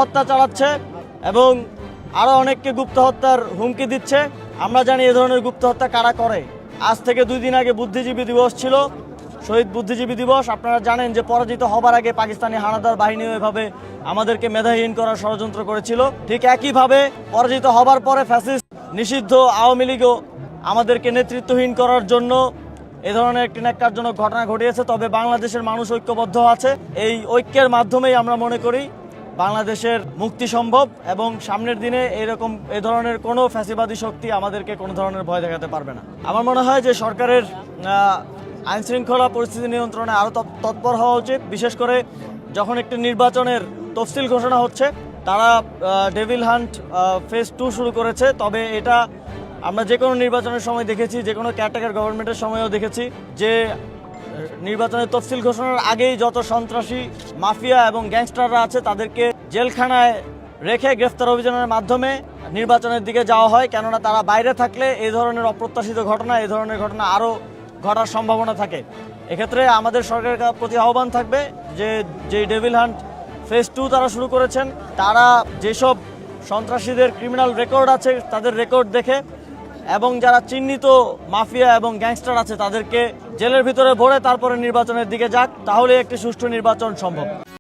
হত্যা চালাচ্ছে এবং আরও অনেককে গুপ্ত হত্যার হুমকি দিচ্ছে। আমরা জানি এ ধরনের গুপ্ত হত্যা কারা করে। আজ থেকে 2 দিন আগে বুদ্ধিজীবী দিবস ছিল, শহীদ বুদ্ধিজীবী দিবস। আপনারা জানেন যে পরাজিত হবার আগে পাকিস্তানি হানাদার বাহিনীও এভাবে আমাদেরকে মেধাহীন করার ষড়যন্ত্র করেছিল। ঠিক একইভাবে পরাজিত হবার পরে ফ্যাসিস্ট নিষিদ্ধ আওয়ামী লীগও আমাদেরকে নেতৃত্বহীন করার জন্য এ ধরনের একটি ন্যাক্কারজনক ঘটনা ঘটিয়েছে। তবে বাংলাদেশের মানুষ ঐক্যবদ্ধ আছে। এই ঐক্যের মাধ্যমেই আমরা মনে করি বাংলাদেশের মুক্তি সম্ভব এবং সামনের দিনে এ ধরনের কোনো ফ্যাসিবাদী শক্তি আমাদেরকে কোনো ধরনের ভয় দেখাতে পারবে না। আমার মনে হয় যে সরকারের আইনশৃঙ্খলা পরিস্থিতি নিয়ন্ত্রণে আরও তৎপর হওয়া উচিত। বিশেষ করে যখন একটি নির্বাচনের তফসিল ঘোষণা হচ্ছে, তারা ডেভিল হান্ট ফেজ 2 শুরু করেছে। তবে এটা আমরা যে কোনো নির্বাচনের সময় দেখেছি, যে কোনো কেয়ারটেকার গভর্নমেন্টের সময়ও দেখেছি যে নির্বাচনের তফসিল ঘোষণার আগেই যত সন্ত্রাসী মাফিয়া এবং গ্যাংস্টাররা আছে তাদেরকে জেলখানায় রেখে গ্রেফতার অভিযানের মাধ্যমে নির্বাচনের দিকে যাওয়া হয়। কেননা তারা বাইরে থাকলে এই ধরনের অপ্রত্যাশিত ঘটনা, এই ধরনের ঘটনা আরও ঘটার সম্ভাবনা থাকে। এক্ষেত্রে আমাদের সরকারের প্রতি আহ্বান থাকবে যে ডেভিল হান্ট ফেজ 2 তারা শুরু করেছেন, তারা যেসব সন্ত্রাসীদের ক্রিমিনাল রেকর্ড আছে তাদের রেকর্ড দেখে এবং যারা চিহ্নিত মাফিয়া এবং গ্যাংস্টার আছে তাদেরকে জেলের ভিতরে ভরে তারপরে নির্বাচনের দিকে যাক, তাহলে একটি সুষ্ঠু নির্বাচন সম্ভব।